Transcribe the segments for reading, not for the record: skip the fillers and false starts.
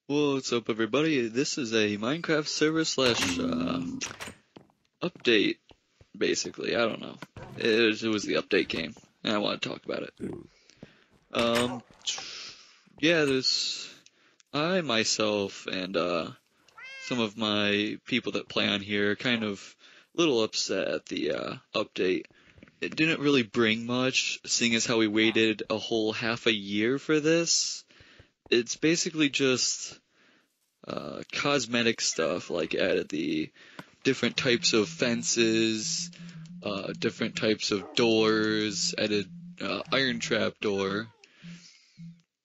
What's up, everybody? This is a Minecraft server slash update, basically. I don't know. It was the update game, and I want to talk about it. Yeah, I myself and some of my people that play on here are kind of a little upset at the update. It didn't really bring much, seeing as how we waited a whole half a year for this. It's basically just cosmetic stuff, like added the different types of fences, different types of doors, added iron trap door.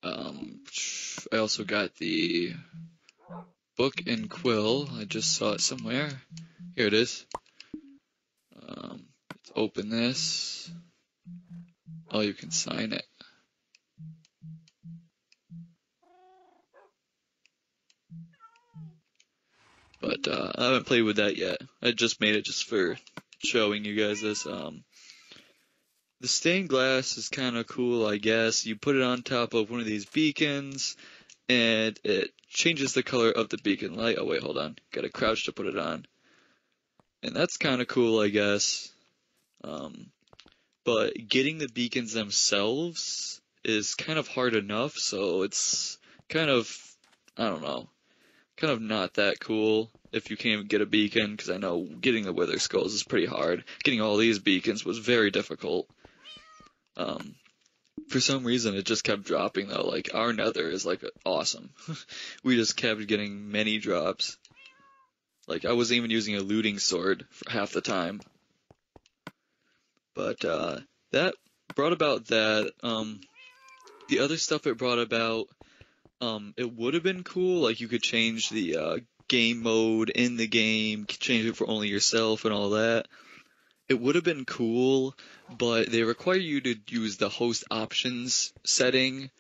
I also got the book and quill. I just saw it somewhere. Here it is. Let's open this. Oh, you can sign it. But I haven't played with that yet. I just made it just for showing you guys this. The stained glass is kind of cool, I guess. You put it on top of one of these beacons, and it changes the color of the beacon light. Oh wait, hold on. Gotta crouch to put it on. And that's kind of cool, I guess. But getting the beacons themselves is kind of hard enough, so it's kind of, I don't know, kind of not that cool if you can't even get a beacon, because I know getting the wither skulls is pretty hard. Getting all these beacons was very difficult. For some reason, it just kept dropping, though. Like, our nether is, like, awesome. We just kept getting many drops. Like, I wasn't even using a looting sword for half the time. But, that brought about that. The other stuff it brought about, it would have been cool. Like, you could change the, game mode in the game, change it for only yourself and all that. It would have been cool, but they require you to use the host options setting,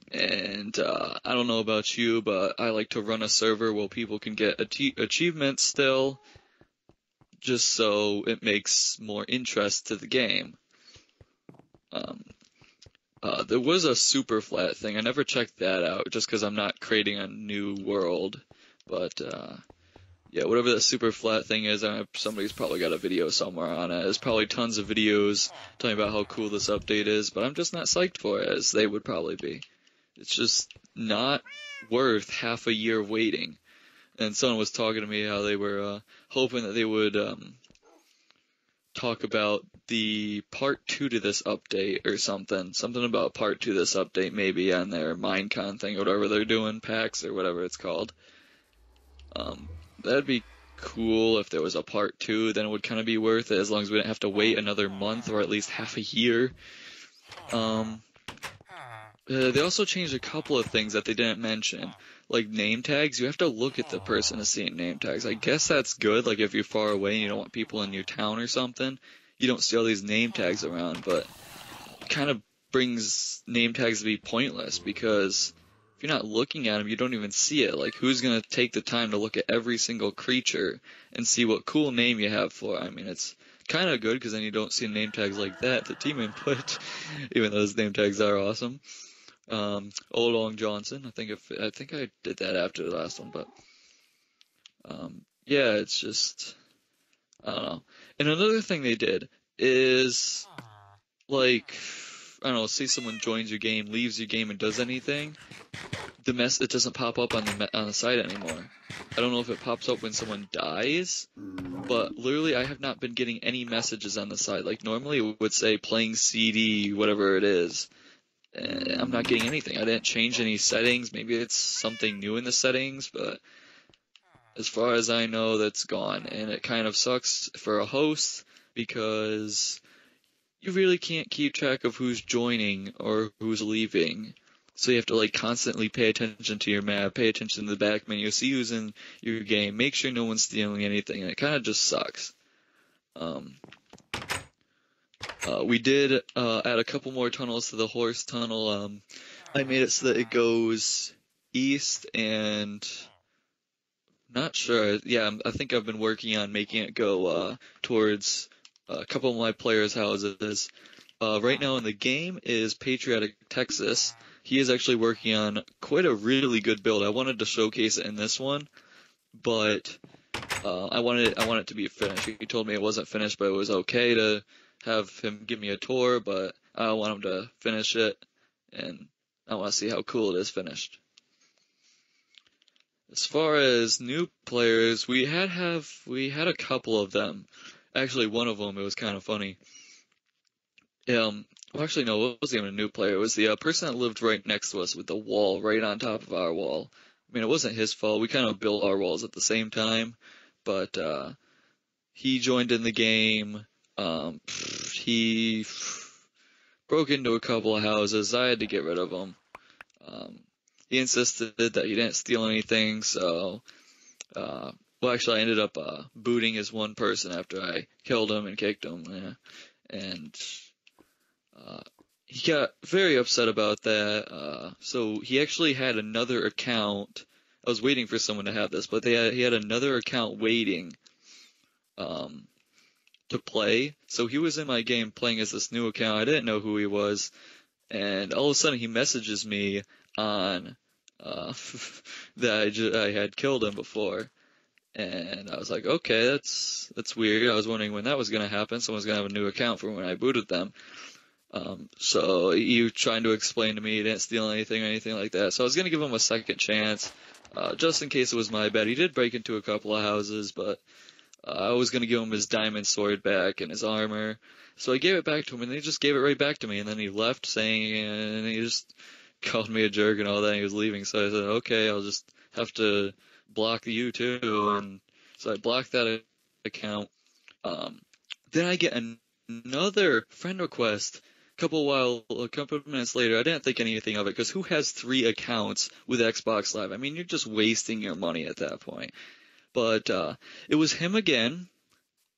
and I don't know about you, but I like to run a server where people can get achievements still, just so it makes more interest to the game. There was a super flat thing. I never checked that out, just because I'm not creating a new world, but yeah, whatever that super flat thing is, somebody's probably got a video somewhere on it. There's probably tons of videos telling about how cool this update is, but I'm just not psyched for it, as they would probably be. It's just not worth half a year of waiting. And someone was talking to me how they were hoping that they would talk about the part 2 to this update or something. Something about part 2 to this update maybe on their Minecon thing or whatever they're doing, PAX or whatever it's called. That'd be cool if there was a part 2, then it would kind of be worth it, as long as we didn't have to wait another month or at least half a year. They also changed a couple of things that they didn't mention, like name tags. You have to look at the person to see name tags. I guess that's good, like if you're far away and you don't want people in your town or something, you don't see all these name tags around, but it kind of brings name tags to be pointless, because if you're not looking at them, you don't even see it. Like, who's going to take the time to look at every single creature and see what cool name you have for it? I mean, it's kind of good, because then you don't see name tags like that, the team input, even though those name tags are awesome. Old Long Johnson, I think I did that after the last one, but, yeah, it's just, I don't know. And another thing they did is, like, I don't know, say someone joins your game, leaves your game, and does anything, it doesn't pop up on the site anymore. I don't know if it pops up when someone dies, but literally I have not been getting any messages on the site. Like, normally it would say playing CD, whatever it is. I'm not getting anything. I didn't change any settings. Maybe it's something new in the settings, but as far as I know, that's gone. And it kind of sucks for a host, because you really can't keep track of who's joining or who's leaving. So you have to, like, constantly pay attention to your map, pay attention to the back menu, see who's in your game, make sure no one's stealing anything, and it kind of just sucks. We did add a couple more tunnels to the horse tunnel. I made it so that it goes east and Not sure. Yeah, I think I've been working on making it go towards a couple of my players' houses. Right now in the game is Patriotic Texas. He is actually working on quite a really good build. I wanted to showcase it in this one, but I want it to be finished. He told me it wasn't finished, but it was okay to have him give me a tour, but I want him to finish it, and I want to see how cool it is finished. As far as new players, we had a couple of them. Actually, one of them, it was kind of funny. Well, actually, no, it wasn't even a new player. It was the person that lived right next to us with the wall right on top of our wall. I mean, it wasn't his fault. We kind of built our walls at the same time, but he joined in the game. He broke into a couple of houses. I had to get rid of him. He insisted that he didn't steal anything, so well, actually, I ended up booting his one person after I killed him and kicked him, yeah. And he got very upset about that. So he actually had another account. I was waiting for someone to have this, but he had another account waiting to play. So he was in my game playing as this new account. I didn't know who he was, and all of a sudden he messages me on that I had killed him before. And I was like, okay, that's weird. I was wondering when that was going to happen. Someone's going to have a new account for when I booted them. So he was trying to explain to me he didn't steal anything or anything like that. So I was going to give him a second chance, just in case it was my bad. He did break into a couple of houses, but I was going to give him his diamond sword back and his armor. So I gave it back to him, and he just gave it right back to me. And then he left saying, and he just called me a jerk and all that, and he was leaving. So I said, okay, I'll just have to block you too. And so I blocked that account. Then I get another friend request a couple of minutes later. I didn't think anything of it, because who has 3 accounts with Xbox Live? I mean, you're just wasting your money at that point. But it was him again,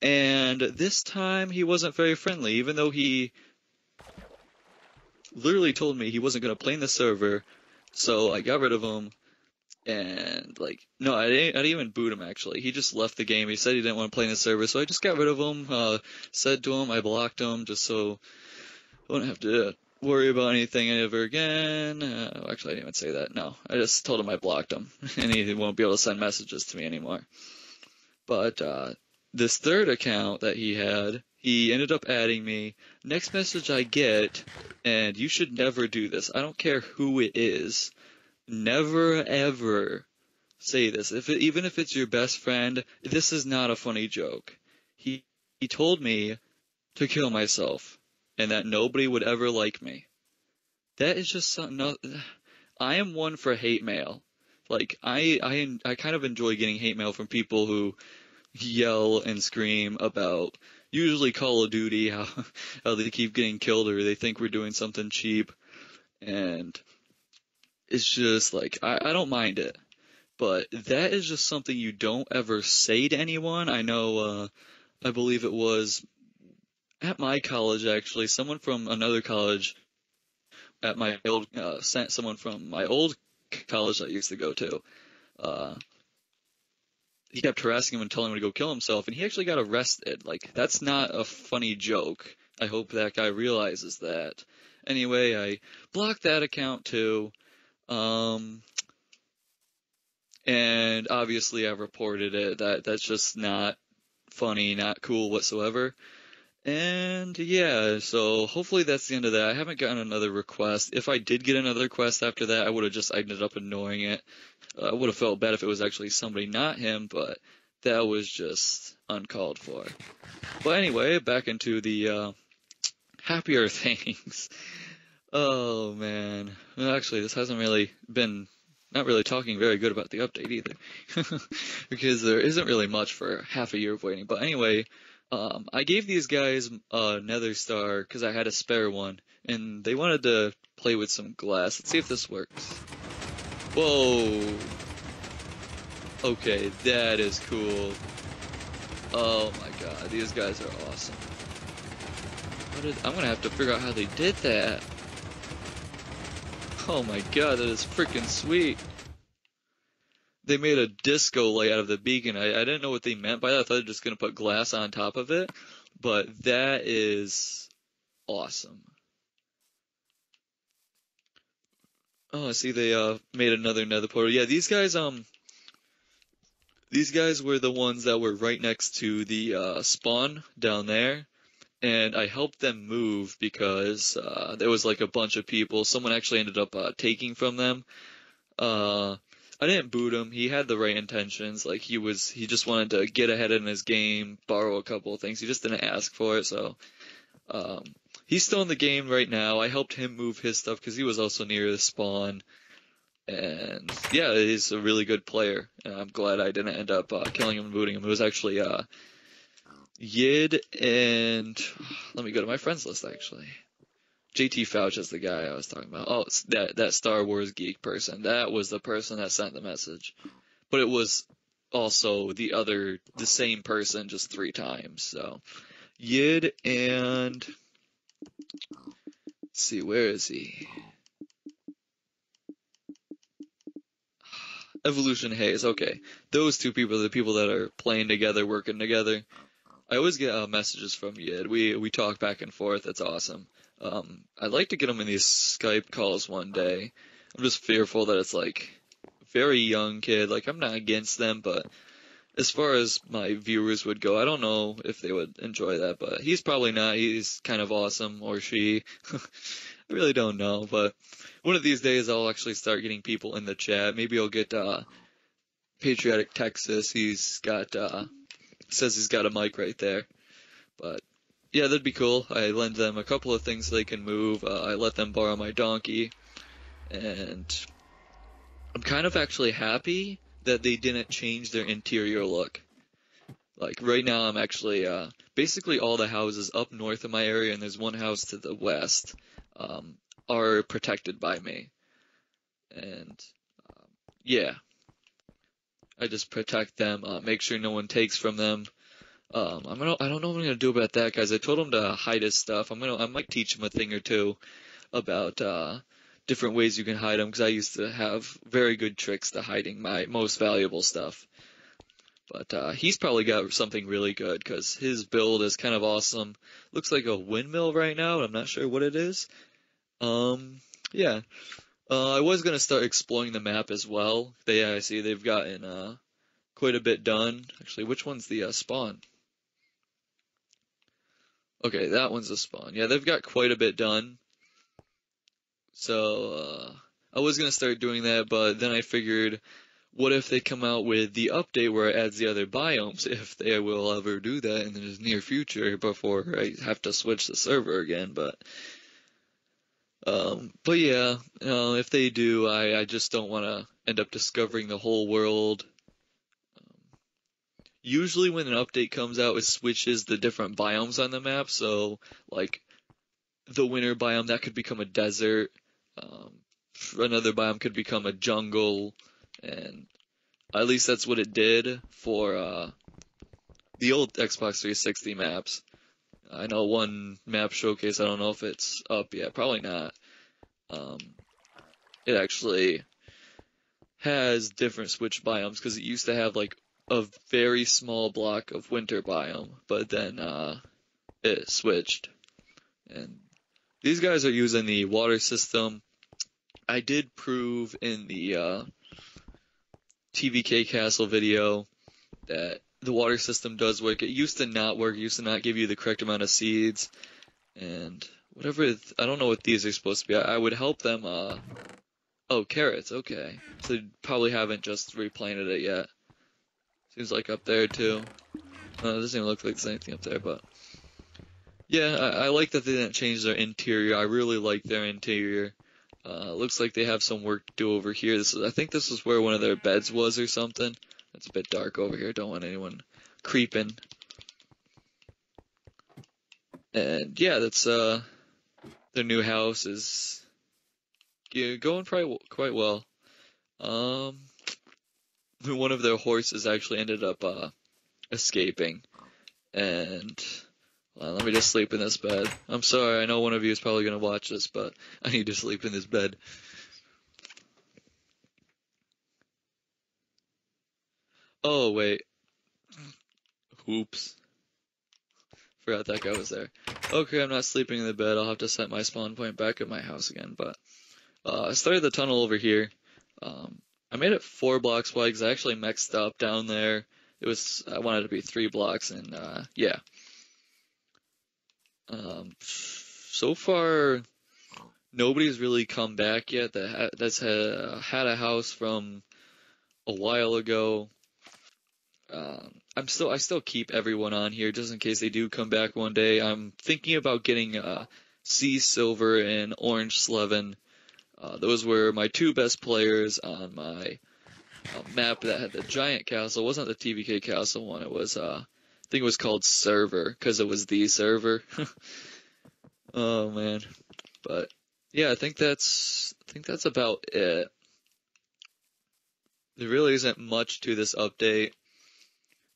and this time he wasn't very friendly, even though he literally told me he wasn't going to play in the server. So I got rid of him, and no, I didn't even boot him, actually. He just left the game. He said he didn't want to play in the server, so I just got rid of him, said to him I blocked him just so I wouldn't have to worry about anything ever again. Actually, I didn't even say that. No, I just told him I blocked him, and he won't be able to send messages to me anymore. But this third account that he had, he ended up adding me. Next message I get, and you should never do this. I don't care who it is. Never, ever say this. Even if it's your best friend, this is not a funny joke. He told me to kill myself, and that nobody would ever like me. That is just something. I am one for hate mail. I kind of enjoy getting hate mail from people who yell and scream about usually Call of Duty, how they keep getting killed or they think we're doing something cheap, and it's just I don't mind it, but that is just something you don't ever say to anyone. I know, I believe it was at my college, actually, someone from another college at my old, sent someone from my old college that I used to go to. He kept harassing him and telling him to go kill himself, and he actually got arrested. That's not a funny joke. I hope that guy realizes that. Anyway, I blocked that account too. And obviously I reported it. That's just not funny, not cool whatsoever. And yeah, so hopefully that's the end of that. I haven't gotten another request. If I did get another request after that, I would have just ended up ignoring it. I would have felt bad if it was actually somebody, not him, but that was just uncalled for. But anyway, back into the happier things. Oh man. Well, actually, this hasn't really been, not really talking very good about the update either. Because there isn't really much for half a year of waiting. But anyway, I gave these guys a nether star because I had a spare one, and they wanted to play with some glass. Let's see if this works. Whoa. Okay, that is cool. Oh my god, these guys are awesome. I'm gonna have to figure out how they did that. Oh my god, that is freaking sweet. they made a disco light out of the beacon. I didn't know what they meant by that. I thought they were just gonna put glass on top of it, but that is awesome. Oh, I see they made another nether portal. Yeah, these guys were the ones that were right next to the spawn down there, and I helped them move because there was like a bunch of people. Someone actually ended up taking from them. Uh, I didn't boot him. He had the right intentions. Like he just wanted to get ahead in his game, borrow a couple of things. He just didn't ask for it. So um, he's still in the game right now. I helped him move his stuff because he was also near the spawn. And yeah, he's a really good player. And I'm glad I didn't end up killing him and booting him. It was actually Yid and let me go to my friends list actually. JT Fouch is the guy I was talking about. Oh, it's that Star Wars geek person. That was the person that sent the message. But it was also the same person just 3 times. So Yid and let's see, where is he? Evolution Haze. Okay, those 2 people are the people that are playing together, working together. I always get messages from Yid. We talk back and forth. It's awesome. I'd like to get him in these Skype calls one day. I'm just fearful that it's like very young kid. Like I'm not against them, but as far as my viewers would go, I don't know if they would enjoy that. But he's probably not. He's kind of awesome, or she. I really don't know. But one of these days I'll actually start getting people in the chat. Maybe I'll get Patriotic Texas. He's got says he's got a mic right there. But yeah, that'd be cool. I lend them a couple of things they can move. I let them borrow my donkey. And I'm kind of actually happy that they didn't change their interior look. Like right now I'm actually, basically all the houses up north of my area and there's one house to the west, are protected by me. And, yeah, I just protect them, make sure no one takes from them. I don't know what I'm gonna do about that, guys. I told him to hide his stuff. I might teach him a thing or two about different ways you can hide them, because I used to have very good tricks to hiding my most valuable stuff. But he's probably got something really good, because his build is kind of awesome. Looks like a windmill right now, and I'm not sure what it is. Yeah. I was gonna start exploring the map as well. I see they've gotten quite a bit done. Actually, which one's the spawn? Okay, that one's a spawn. Yeah, they've got quite a bit done. So, I was gonna start doing that, but then I figured, what if they come out with the update where it adds the other biomes, if they will ever do that in the near future before I have to switch the server again, but yeah, if they do, I just don't want to end up discovering the whole world. Usually when an update comes out, it switches the different biomes on the map, so, like, the winter biome, that could become a desert, another biome could become a jungle, and at least that's what it did for, the old Xbox 360 maps. I know one map showcase, I don't know if it's up yet, probably not. It actually has different switch biomes, because it used to have, like, a very small block of winter biome, but then it switched. And these guys are using the water system. I did prove in the TVK Castle video that the water system does work. It used to not work. It used to not give you the correct amount of seeds. And whatever, I don't know what these are supposed to be. I would help them, oh, carrots, okay. So they probably haven't just replanted it yet. Seems like up there too. It doesn't even look like there's anything up there, but yeah, I like that they didn't change their interior. I really like their interior. Looks like they have some work to do over here. I think this is where one of their beds was or something. It's a bit dark over here. Don't want anyone creeping. And yeah, that's their new house is going quite well. One of their horses actually ended up escaping, and let me just sleep in this bed. I'm sorry, I know one of you is probably gonna watch this, but I need to sleep in this bed. Oh, wait. Oops. Forgot that guy was there. Okay, I'm not sleeping in the bed. I'll have to set my spawn point back at my house again, but I started the tunnel over here. I made it 4 blocks wide because I actually mixed up down there. I wanted it to be 3 blocks, and yeah. So far, nobody's really come back yet that's had a house from a while ago. I still keep everyone on here just in case they do come back one day. I'm thinking about getting Sea Silver and Orange Slevin. Those were my 2 best players on my map that had the giant castle. It wasn't the TVK castle one. It was I think it was called Server because it was the server. Oh man, but yeah, I think that's about it. There really isn't much to this update.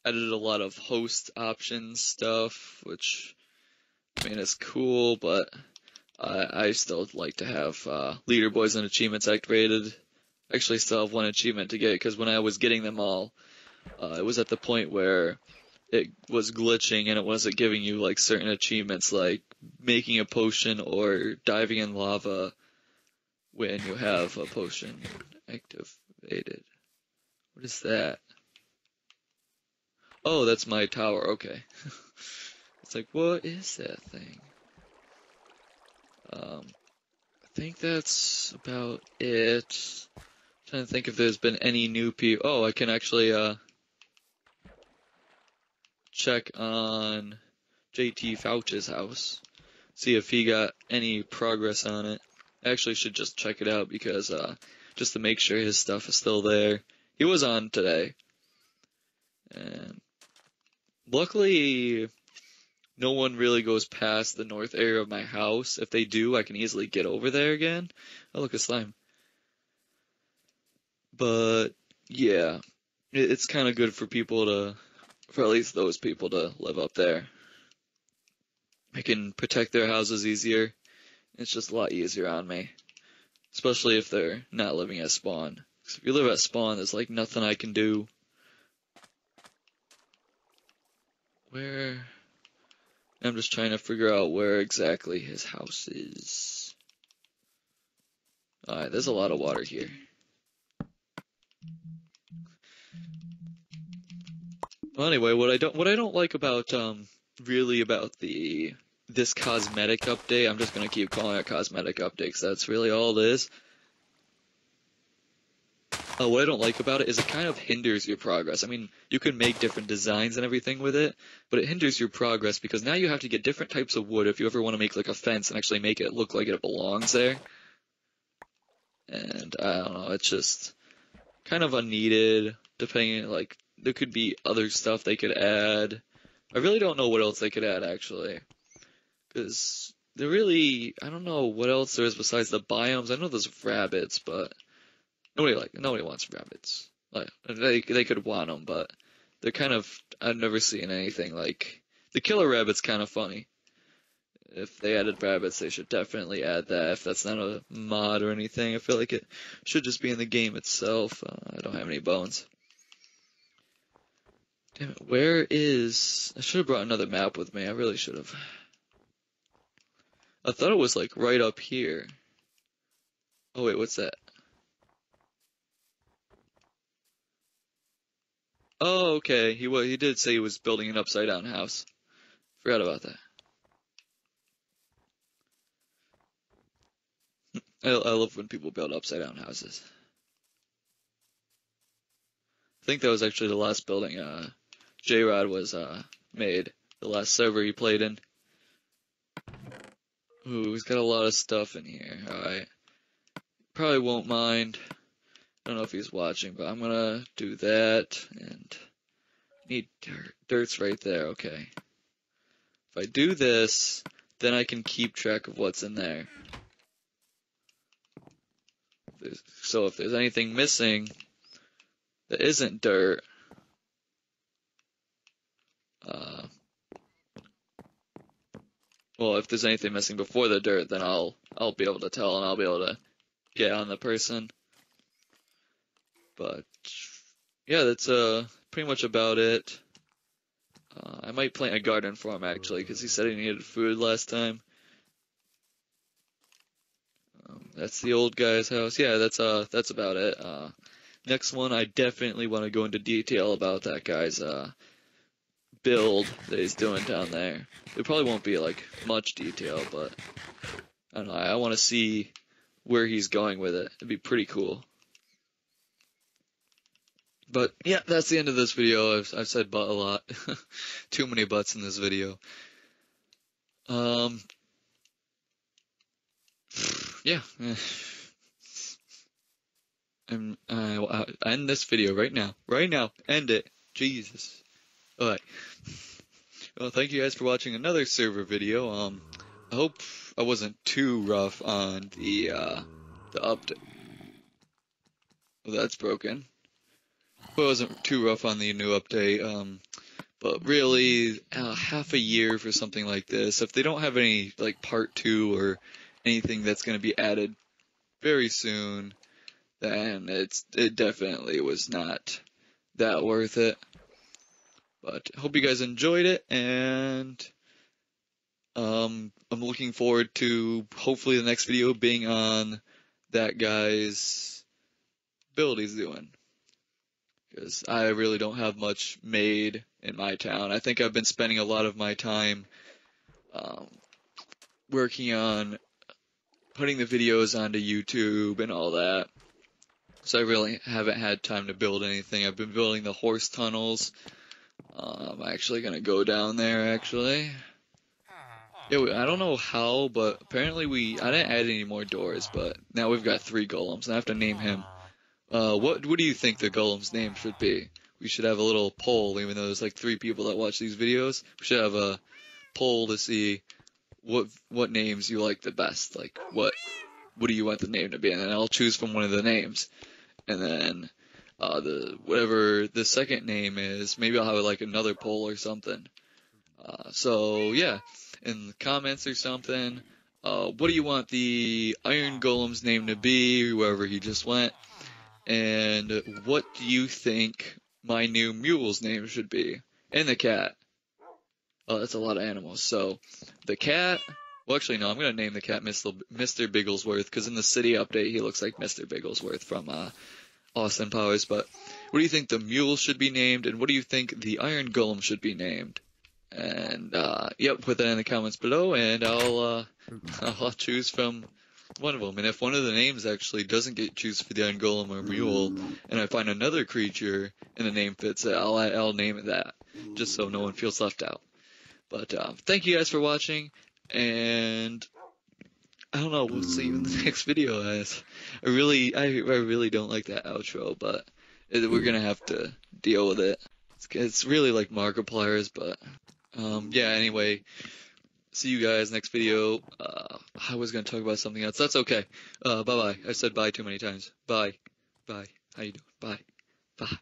I did a lot of host options stuff, which I mean is cool, but I still like to have leaderboards and achievements activated. I actually still have one achievement to get because when I was getting them all, it was at the point where it was glitching and it wasn't giving you like certain achievements like making a potion or diving in lava when you have a potion activated. What is that? Oh, that's my tower. Okay. It's like, what is that thing? I think that's about it. Trying to think if there's been any new people. Oh, I can actually check on JT Fouch's house, see if he got any progress on it. I actually should just check it out because just to make sure his stuff is still there. He was on today, and luckily no one really goes past the north area of my house. If they do, I can easily get over there again. Oh, look, a slime. But yeah, it's kind of good for for at least those people to live up there. I can protect their houses easier. It's just a lot easier on me, especially if they're not living at spawn. 'Cause if you live at spawn, there's like nothing I can do. Where? I'm just trying to figure out where exactly his house is. Alright, there's a lot of water here. Well, anyway, what I don't like about really about this cosmetic update, I'm just gonna keep calling it cosmetic update because that's really all it is. What I don't like about it is it kind of hinders your progress. I mean, you can make different designs and everything with it, but it hinders your progress because now you have to get different types of wood if you ever want to make like a fence and actually make it look like it belongs there. And I don't know, it's just kind of unneeded, depending, like, there could be other stuff they could add. I really don't know what else they could add, actually. Because I don't know what else there is besides the biomes. I know there's rabbits, but nobody wants rabbits. Like, they could want them, but I've never seen anything like, the killer rabbit's kind of funny. If they added rabbits, they should definitely add that. If that's not a mod or anything, I feel like it should just be in the game itself. I don't have any bones. Damn it, I should have brought another map with me. I really should have. I thought it was like right up here. Oh wait, what's that? Oh, okay. He did say he was building an upside down house. Forgot about that. I love when people build upside down houses. I think that was actually the last building J-Rod was made. The last server he played in. Ooh, he's got a lot of stuff in here. Alright. Probably won't mind. I don't know if he's watching, but I'm gonna do that, and need dirt. Dirt's right there, okay. If I do this, then I can keep track of what's in there. So if there's anything missing that isn't dirt, well, if there's anything missing before the dirt, then I'll be able to tell and I'll be able to get on the person. But yeah, that's pretty much about it. I might plant a garden for him actually, because he said he needed food last time. That's the old guy's house. Yeah, that's about it. Next one, I definitely want to go into detail about that guy's build that he's doing down there. There probably won't be like much detail, but I don't know. I want to see where he's going with it. It'd be pretty cool. But yeah, that's the end of this video. I've said butt a lot. Too many butts in this video. Um, yeah. And I'll end this video right now. Right now. End it. Jesus. Alright. Well, thank you guys for watching another server video. I hope I wasn't too rough on the update. Well, that's broken. Hope I wasn't too rough on the new update. But really, half a year for something like this. If they don't have any, like, part 2 or anything that's going to be added very soon, then it definitely was not that worth it. But hope you guys enjoyed it, and I'm looking forward to hopefully the next video being on that guy's build he's doing. Because I really don't have much made in my town. I think I've been spending a lot of my time working on putting the videos onto YouTube and all that. So I really haven't had time to build anything. I've been building the horse tunnels. I'm actually going to go down there, actually. Yeah, I don't know how, but apparently I didn't add any more doors, but now we've got 3 golems, and I have to name him. What do you think the golem's name should be? We should have a little poll, even though there's like 3 people that watch these videos. We should have a poll to see what names you like the best. Like, what do you want the name to be? And then I'll choose from one of the names. And then, whatever the second name is, maybe I'll have like another poll or something. So yeah, in the comments or something, what do you want the Iron Golem's name to be, wherever he just went? And what do you think my new mule's name should be? And the cat. Oh, that's a lot of animals. So, the cat, well actually no, I'm going to name the cat Mr. Bigglesworth, because in the city update he looks like Mr. Bigglesworth from Austin Powers. But what do you think the mule should be named, and what do you think the Iron Golem should be named? And, yep, put that in the comments below, and I'll choose from one of them. And if one of the names actually doesn't get choose for the Iron Golem or Mule, and I find another creature and the name fits it, I'll name it that, just so no one feels left out. But, thank you guys for watching, and I don't know, we'll see you in the next video, guys. I really don't like that outro, but we're gonna have to deal with it. It's really like Markiplier's, but, yeah, anyway, see you guys next video. I was going to talk about something else. That's okay. Bye-bye. I said bye too many times. Bye. Bye. How you doing? Bye. Bye.